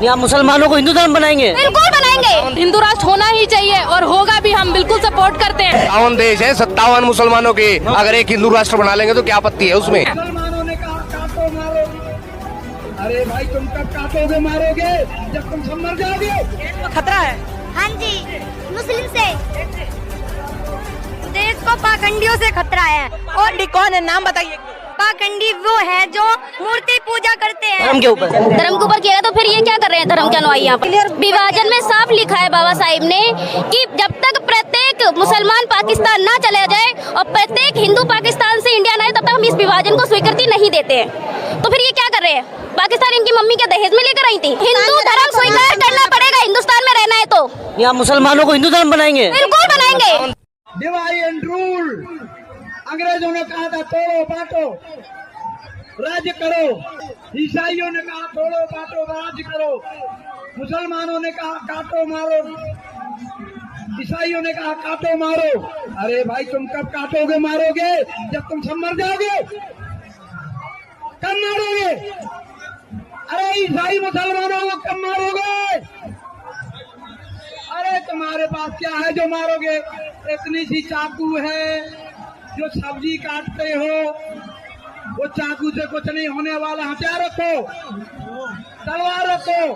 यहाँ मुसलमानों को हिंदू धर्म बनाएंगे? बिल्कुल बनाएंगे। हिंदू राष्ट्र होना ही चाहिए और होगा भी, हम बिल्कुल सपोर्ट करते हैं। 57 देश है, 57 मुसलमानों के, अगर एक हिंदू राष्ट्र बना लेंगे तो क्या आपत्ति है उसमें? मुसलमानों ने कहा काटो मारो, अरे भाई तुम कब काटोगे मारोगे जब तुम सब मर जाओगे? खतरा है। हाँ जी, मुस्लिम से देश को पाखंडियों से खतरा है। और कौन है, नाम बताइए। पाखंडी वो है जो मूर्ति पूजा करते हैं। धर्म के ऊपर किया तो फिर ये क्या कर रहे हैं धर्म के अनुयायी यहाँ पर? विभाजन में साफ लिखा है बाबा साहिब ने कि जब तक प्रत्येक मुसलमान पाकिस्तान ना चला जाए और प्रत्येक हिंदू पाकिस्तान से इंडिया ना आए, तब तक हम इस विभाजन को स्वीकृति नहीं देते हैं। तो फिर ये क्या कर रहे हैं? पाकिस्तान इनकी मम्मी क्या दहेज में लेकर आई थी? हिंदू धर्म स्वीकार करना पड़ेगा हिंदुस्तान में रहना है तो। यहाँ मुसलमानों को हिंदू धर्म बनाएंगे? बिल्कुल बनाएंगे। डिवाइड एंड रूल, अंग्रेजों ने कहा था तोड़ो बांटो राज्य करो, ईसाइयों ने कहा तोड़ो बांटो राज्य करो, मुसलमानों ने कहा काटो मारो, ईसाइयों ने कहा काटो मारो। अरे भाई तुम कब काटोगे मारोगे जब तुम सब मर जाओगे? कब मारोगे? अरे ईसाई मुसलमानों को कब मारोगे? अरे तुम्हारे पास क्या है जो मारोगे? इतनी सी चाकू है जो सब्जी काटते हो, वो चाकू से कुछ नहीं होने वाला। हथियार रखो, तलवार रखो,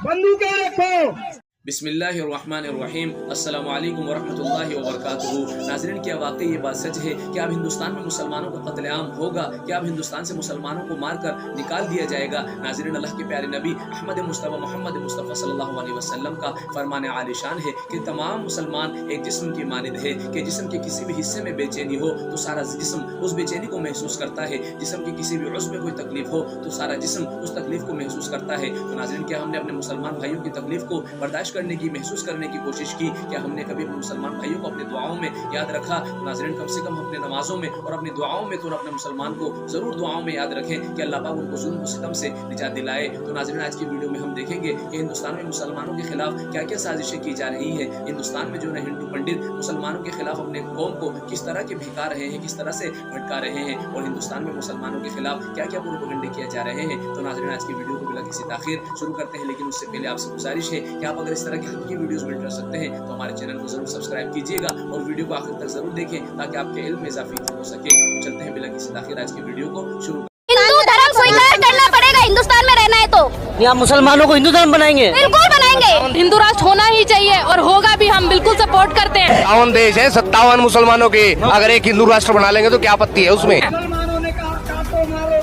बंदूकें रखो। बिस्मिल्लाहिर्रहमानिर्रहीम। अस्सलामु अलैकुम वरहमतुल्लाहि वबरकातुहू। नाज़रीन, क्या वाकई ये बात सच है कि अब हिंदुस्तान में मुसलमानों का कत्लेआम होगा? क्या अब हिंदुस्तान से मुसलमानों को मारकर निकाल दिया जाएगा? नाज़रीन, अल्लाह के प्यारे नबी अहमद मुस्तफ़ा मोहम्मद मुस्तफ़ा सल्लल्लाहु अलैहि वसल्लम का फरमान आलिशान है कि तमाम मुसलमान एक जिस्म की मानिंद है कि जिस्म के किसी भी हिस्से में बेचैनी हो तो सारा जिस्म उस बेचैनी को महसूस करता है। जिस्म के किसी भी उज़्व में कोई तकलीफ हो तो सारा जिस्म उस तकलीफ को महसूस करता है। तो नाज़रीन, क्या हमने अपने मुसलमान भाइयों की तकलीफ को बर्दाश्त करने की, महसूस करने की कोशिश की? क्या हमने कभी अपने मुसलमान भाइयों को अपने दुआओं में याद रखा? नाज़रीन, कम से कम अपने नमाजों में और अपनी दुआओं में तो अपने मुसलमान को जरूर दुआओं में याद रखें कि अल्लाह पाक उनको जुल्म सितम से निजात दिलाए। तो नाज़रीन, आज की वीडियो में हम देखेंगे कि हिंदुस्तान में मुसलमानों के खिलाफ क्या क्या साजिशें की जा रही है। हिंदुस्तान में जो है हिंदू पंडित मुसलमानों के खिलाफ अपने कौम को किस तरह के भिका रहे हैं, किस तरह से भटका रहे हैं, और हिंदुस्तान में मुसलमानों के खिलाफ क्या क्या प्रोपेगेंडे किए जा रहे हैं। तो नाज़रीन, आज की वीडियो को बिना किसी ताखीर शुरू करते हैं, लेकिन उससे पहले आपसे गुजारिश है कि आप अगर इस तरह की हल्की वीडियोस में इंटरेस्ट रखते हैं तो हमारे चैनल को जरूर सब्सक्राइब कीजिएगा और वीडियो को आखिर तक जरूर देखें ताकि आपके इल्म में इजाफा हो सके। तो चलते हैं बिना किसी ताखीर आज की वीडियो को शुरू। हिंदू धर्म स्वीकार करना पड़ेगा हिंदुस्तान में रहना है तो। यहाँ मुसलमानों को हिंदू धर्म बनाएंगे? बिल्कुल बनाएंगे। हिंदू राष्ट्र होना ही चाहिए और होगा भी, हम बिल्कुल सपोर्ट करते हैं। 57 देश है, 57 मुसलमानों के, अगर एक हिंदू राष्ट्र बना लेंगे तो क्या आपत्ति है उसमें? मुसलमानों ने कहा काटो मारो,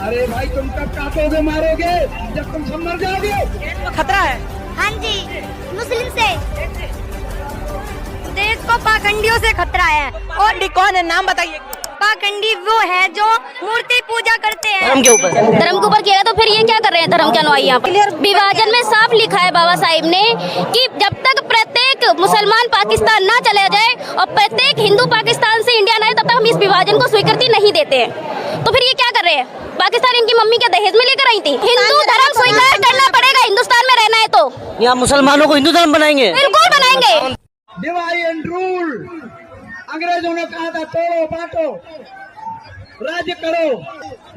अरे भाई तुम कब काटोगे मारोगे जब तुम सब मर जाओगे? खतरा है। हाँ जी, मुस्लिम से देश को पाखंडियों से खतरा है। और कौन है, नाम बताइए। पाखंडी वो है जो मूर्ति पूजा करते हैं। धर्म के ऊपर किया तो फिर ये क्या कर रहे हैं धर्म के अनुयायी यहाँ पर? विभाजन में साफ लिखा है बाबा साहिब ने कि जब तक प्रत्येक मुसलमान पाकिस्तान ना चला जाए और प्रत्येक हिंदू पाकिस्तान से इंडिया ना आए, तब तक हम इस विभाजन को स्वीकृति नहीं देते हैं। तो फिर ये क्या कर रहे हैं? पाकिस्तान इनकी मम्मी क्या दहेज में लेकर आई थी? हिंदू धर्म स्वीकार करना पड़ेगा हिंदुस्तान में रहना है तो। यहाँ मुसलमानों को हिंदू धर्म बनाएंगे? बिल्कुल बनाएंगे। डिवाइड एंड रूल, अंग्रेजों ने कहा था तोड़ो बांटो राज्य करो,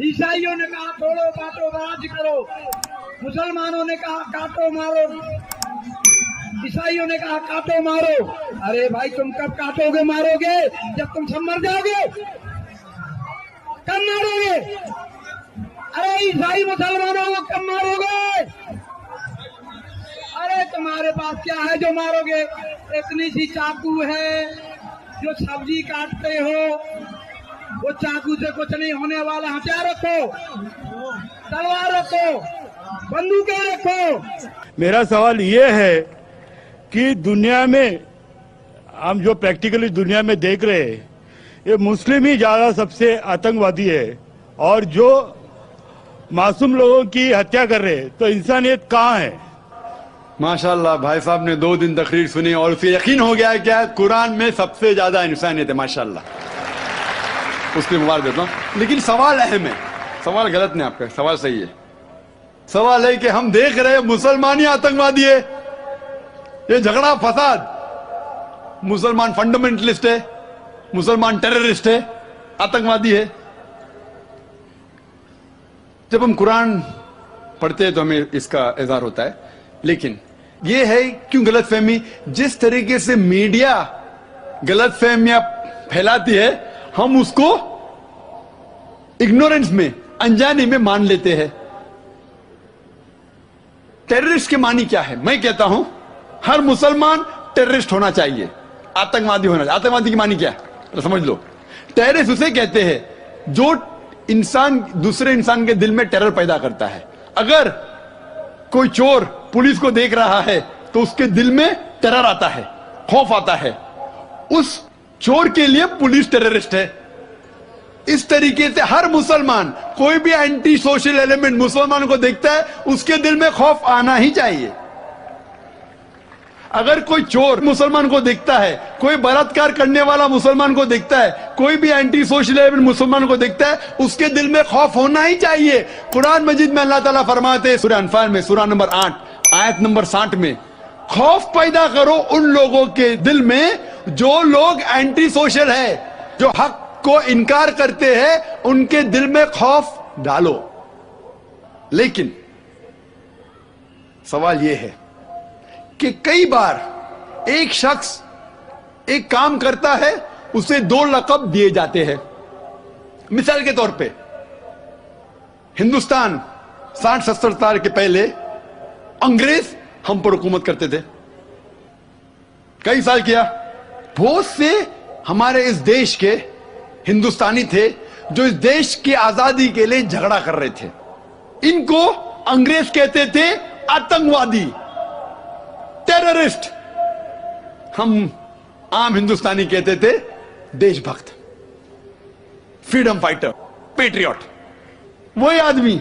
ईसाइयों ने कहा तोड़ो बांटो राज्य करो, मुसलमानों ने कहा काटो मारो, ईसाइयों ने कहा काटो मारो। अरे भाई तुम कब काटोगे मारोगे जब तुम सब मर जाओगे? कब मारोगे? अरे ईसाई मुसलमानों को कब मारोगे? अरे तुम्हारे पास क्या है जो मारोगे? इतनी सी चाकू है जो सब्जी काटते हो, वो चाकू से कुछ नहीं होने वाला। हथियार रखो, तलवार रखो, बंदूकें रखो। मेरा सवाल ये है कि दुनिया में हम जो प्रैक्टिकली दुनिया में देख रहे हैं, ये मुस्लिम ही ज्यादा सबसे आतंकवादी है, और जो मासूम लोगों की हत्या कर रहे हैं, तो इंसानियत कहाँ है? माशाल्लाह, भाई साहब ने 2 दिन तकरीर सुनी और उसे यकीन हो गया है क्या कुरान में सबसे ज्यादा इंसानियत है। माशाल्लाह, उसकी मुबारक देता हूं। लेकिन सवाल अहम है, सवाल गलत नहीं, आपका सवाल सही है। सवाल है कि हम देख रहे हैं मुसलमान ही आतंकवादी है, ये झगड़ा फसाद, मुसलमान फंडामेंटलिस्ट है, मुसलमान टेररिस्ट है, आतंकवादी है। जब हम कुरान पढ़ते हैं तो हमें इसका इज़हार होता है। लेकिन ये है क्यों गलतफहमी, जिस तरीके से मीडिया गलतफहमियां फैलाती है हम उसको इग्नोरेंस में, अनजाने में मान लेते हैं। टेररिस्ट के मानी क्या है? मैं कहता हूं हर मुसलमान टेररिस्ट होना चाहिए, आतंकवादी होना चाहिए। आतंकवादी की मानी क्या है तो समझ लो। टेररिस्ट उसे कहते हैं जो इंसान दूसरे इंसान के दिल में टेरर पैदा करता है। अगर कोई चोर पुलिस को देख रहा है तो उसके दिल में टेरर आता है, खौफ आता है, उस चोर के लिए पुलिस टेररिस्ट है। इस तरीके से हर मुसलमान, कोई भी एंटी सोशल एलिमेंट मुसलमानों को देखता है उसके दिल में खौफ आना ही चाहिए। अगर कोई चोर मुसलमान को देखता है, कोई बलात्कार करने वाला मुसलमान को देखता है, कोई भी एंटी सोशल एलिमेंट मुसलमान को देखता है, उसके दिल में खौफ होना ही चाहिए। कुरान मजीद में अल्लाह ताला फरमाते हैं सूरह अनफाल में सूरह नंबर 8 आयत नंबर 60 में, खौफ पैदा करो उन लोगों के दिल में जो लोग एंटी सोशल है, जो हक को इनकार करते हैं, उनके दिल में खौफ डालो। लेकिन सवाल यह है कि कई बार एक शख्स एक काम करता है, उसे 2 लक़ब दिए जाते हैं। मिसाल के तौर पे हिंदुस्तान 60-70 साल के पहले अंग्रेज हम पर हुकूमत करते थे, कई साल किया। बहुत से हमारे इस देश के हिंदुस्तानी थे जो इस देश की आजादी के लिए झगड़ा कर रहे थे। इनको अंग्रेज कहते थे आतंकवादी, टेररिस्ट। हम आम हिंदुस्तानी कहते थे देशभक्त, फ्रीडम फाइटर, पेट्रियट। वही आदमी,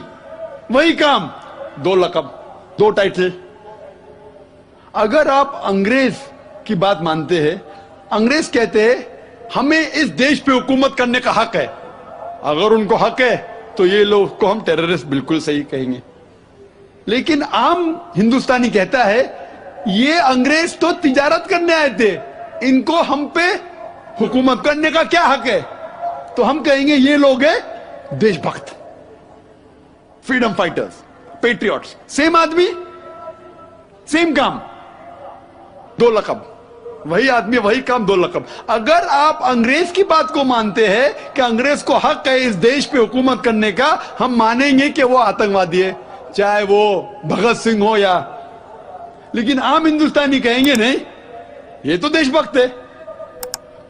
वही काम, 2 लक़ब, 2 टाइटल। अगर आप अंग्रेज की बात मानते हैं, अंग्रेज कहते हैं हमें इस देश पे हुकूमत करने का हक है। अगर उनको हक है तो ये लोग को हम टेररिस्ट बिल्कुल सही कहेंगे। लेकिन आम हिंदुस्तानी कहता है ये अंग्रेज तो तिजारत करने आए थे, इनको हम पे हुकूमत करने का क्या हक है? तो हम कहेंगे ये लोग हैं देशभक्त, फ्रीडम फाइटर्स, पेट्रियट्स। सेम आदमी, सेम काम, 2 लक़ब। वही आदमी, वही काम, 2 लक़ब। अगर आप अंग्रेज की बात को मानते हैं कि अंग्रेज को हक है इस देश पे हुकूमत करने का, हम मानेंगे कि वो आतंकवादी है, चाहे वो भगत सिंह हो या। लेकिन आम हिंदुस्तानी कहेंगे नहीं, ये तो देशभक्त है।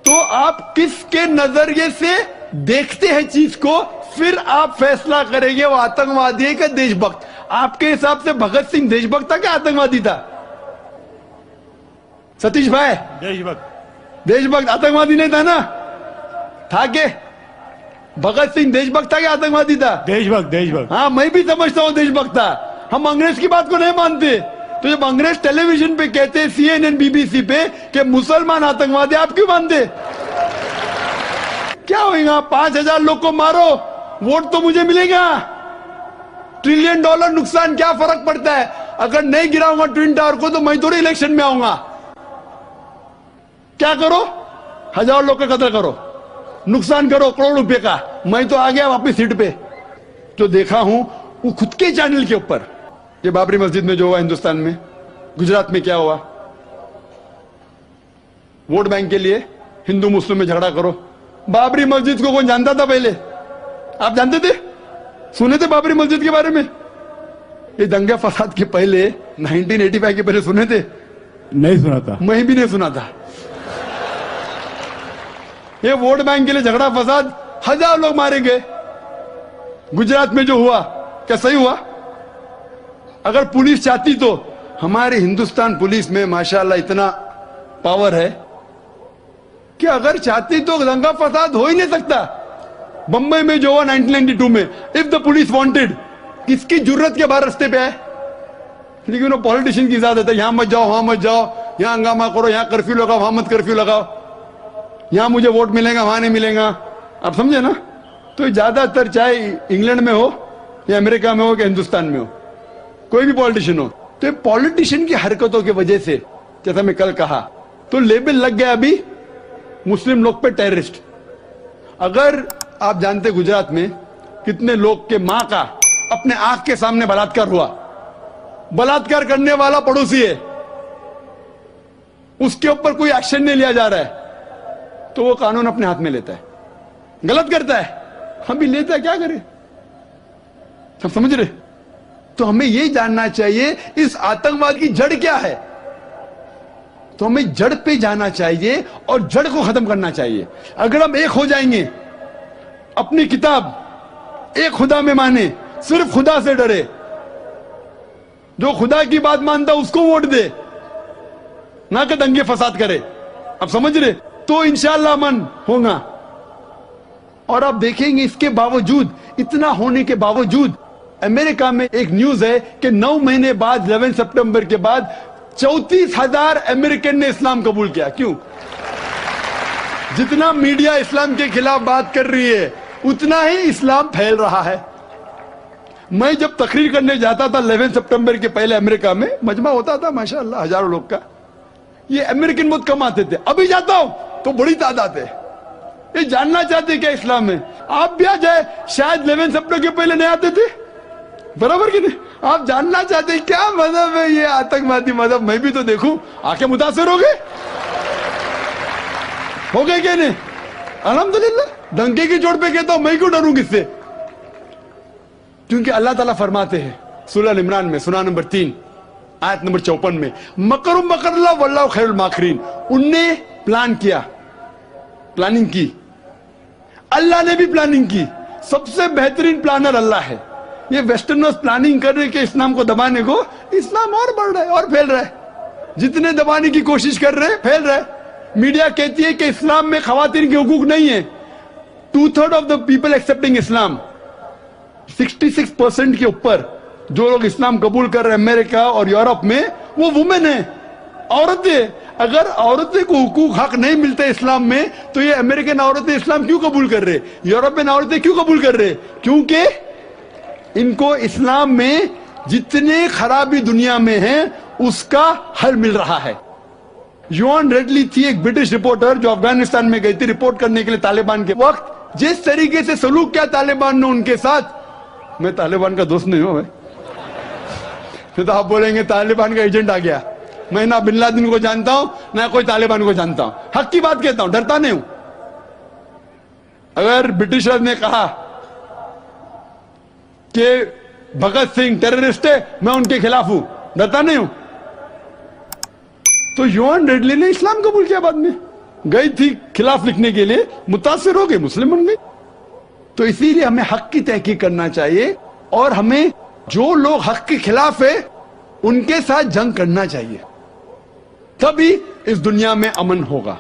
तो आप किसके नजरिए से देखते हैं चीज को, फिर आप फैसला करेंगे वो आतंकवादी है कि देशभक्त। आपके हिसाब से भगत सिंह देशभक्त था क्या आतंकवादी था? सतीश भाई, देशभक्त। देशभक्त, आतंकवादी नहीं था ना? था के? भगत सिंह देशभक्त था क्या आतंकवादी था? देशभक्त, देशभक्त। हाँ, मैं भी समझता हूं देशभक्त था। हम अंग्रेज की बात को नहीं मानते। तो जब अंग्रेज टेलीविजन पे कहते हैं, CNN, BBC पे, कि मुसलमान आतंकवादी, आप क्यों मानते? क्या होगा? 5000 लोग को मारो, वोट तो मुझे मिलेगा। $1 ट्रिलियन नुकसान, क्या फर्क पड़ता है? अगर नहीं गिराऊंगा ट्विन टावर को तो मैं थोड़ी इलेक्शन में आऊंगा। क्या करो? 1000 लोग का कत्ल करो, नुकसान करो करोड़ रुपए का, मैं तो आ गया वापस सीट पे। जो देखा हूं वो खुद के चैनल के ऊपर, ये बाबरी मस्जिद में जो हुआ हिंदुस्तान में, गुजरात में क्या हुआ, वोट बैंक के लिए हिंदू मुस्लिम में झगड़ा करो। बाबरी मस्जिद को कौन जानता था पहले? आप जानते थे? सुने थे बाबरी मस्जिद के बारे में? ये दंगे फसाद के पहले 1985 के पहले सुने थे? नहीं सुना था। मैं भी नहीं सुना था। ये वोट बैंक के लिए झगड़ा फसाद, 1000 लोग मारे गए। गुजरात में जो हुआ क्या सही हुआ? अगर पुलिस चाहती तो, हमारे हिंदुस्तान पुलिस में माशाल्लाह इतना पावर है कि अगर चाहती तो दंगा फसाद हो ही नहीं सकता। बंबई में जो हुआ 1992 में, इफ द पुलिस वांटेड, किसकी जुर्रत के बाहर रास्ते पे आए? लेकिन वो पॉलिटिशियन की इजाजत है, यहां मत जाओ, वहां मत जाओ, यहां हंगामा करो, यहां कर्फ्यू लगाओ, वहां मत कर्फ्यू लगाओ, यहां मुझे वोट मिलेगा, वहां नहीं मिलेगा। आप समझे ना? तो ज्यादातर चाहे इंग्लैंड में हो या अमेरिका में हो या हिंदुस्तान में हो, कोई भी पॉलिटिशियन हो, तो पॉलिटिशियन की हरकतों की वजह से, जैसा मैं कल कहा, तो लेबल लग गया अभी मुस्लिम लोग पे टेररिस्ट। अगर आप जानते गुजरात में कितने लोग के मां का अपने आंख के सामने बलात्कार हुआ, बलात्कार करने वाला पड़ोसी है, उसके ऊपर कोई एक्शन नहीं लिया जा रहा है, तो वो कानून अपने हाथ में लेता है, गलत करता है, हम भी लेता है, क्या करें? सब समझ रहे? तो हमें यही जानना चाहिए इस आतंकवाद की जड़ क्या है। तो हमें जड़ पे जाना चाहिए और जड़ को खत्म करना चाहिए। अगर हम एक हो जाएंगे, अपनी किताब एक खुदा में माने, सिर्फ खुदा से डरे, जो खुदा की बात मानता उसको वोट दे, ना कि दंगे फसाद करे, अब समझ रहे? तो इंशाअल्लाह अमन होगा। और आप देखेंगे इसके बावजूद, इतना होने के बावजूद, अमेरिका में एक न्यूज है कि 9 महीने बाद 11 सितंबर के बाद 34,000 अमेरिकन ने इस्लाम कबूल किया। क्यों? जितना मीडिया इस्लाम के खिलाफ बात कर रही है, उतना ही इस्लाम फैल रहा है। मैं जब तकरीर करने जाता था 11 सितंबर के पहले अमेरिका में, मजमा होता था माशाअल्लाह हजारों लोग का, ये अमेरिकन बहुत कम आते थे। अभी जाता हूं तो बड़ी तादाद है। ये जानना चाहते क्या इस्लाम में? आप भी आ जाए, शायद 11 सितंबर के पहले नहीं आते थे, बराबर कि नहीं? आप जानना चाहते क्या मजहब है ये आतंकवादी मजहब, मैं भी तो देखूं, आके मुतासिर हो गए क्या नहीं? अल्हम्दुलिल्लाह। डंके की चोट पे कहता हूं, मैं क्यों डरूं किससे? क्योंकि अल्लाह ताला फरमाते हैं सूरह इमरान में, सूरा नंबर 3 आयत नंबर 54 में, मकरुम मकरल्लाह वल्लाहु खैरुल माकिरीन। उनने प्लान किया, प्लानिंग की, अल्लाह ने भी प्लानिंग की। सबसे बेहतरीन प्लानर अल्लाह है। ये वेस्टर्नर्स प्लानिंग कर रहे हैं कि इस्लाम को दबाने को, इस्लाम और बढ़ रहा है और फैल रहा है। जितने दबाने की कोशिश कर रहे हैं, फैल रहा है। मीडिया कहती है कि इस्लाम में खवातीन के हुकूक नहीं है। 2/3 ऑफ द पीपल एक्सेप्टिंग इस्लाम, 66% के ऊपर जो लोग इस्लाम कबूल कर रहे हैं अमेरिका और यूरोप में, वो वुमेन है, औरतें। अगर औरतें को हुकूक हक नहीं मिलते इस्लाम में, तो ये अमेरिकन औरतें इस्लाम क्यों कबूल कर रहे, यूरोपियन औरतें क्यों कबूल कर रहे? क्योंकि इनको इस्लाम में जितने खराबी दुनिया में है उसका हल मिल रहा है। योन रेडली थी एक ब्रिटिश रिपोर्टर जो अफगानिस्तान में गई थी रिपोर्ट करने के लिए तालिबान के वक्त। जिस तरीके से सलूक किया तालिबान ने उनके साथ, मैं तालिबान का दोस्त नहीं हूं भाई, तो आप बोलेंगे तालिबान का एजेंट आ गया। मैं ना बिन लादेन को जानता हूं ना कोई तालिबान को जानता हूं, हक की बात कहता हूं, डरता नहीं हूं। अगर ब्रिटिशर्स ने कहा कि भगत सिंह टेररिस्ट है, मैं उनके खिलाफ हूं, डरता नहीं हूं। तो योन रेडली ने इस्लाम कबूल किया, बाद में गई थी खिलाफ लिखने के लिए, मुतासिर हो गई, मुस्लिम बन गई। तो इसीलिए हमें हक की तहकीक करना चाहिए और हमें जो लोग हक के खिलाफ है उनके साथ जंग करना चाहिए, तभी इस दुनिया में अमन होगा।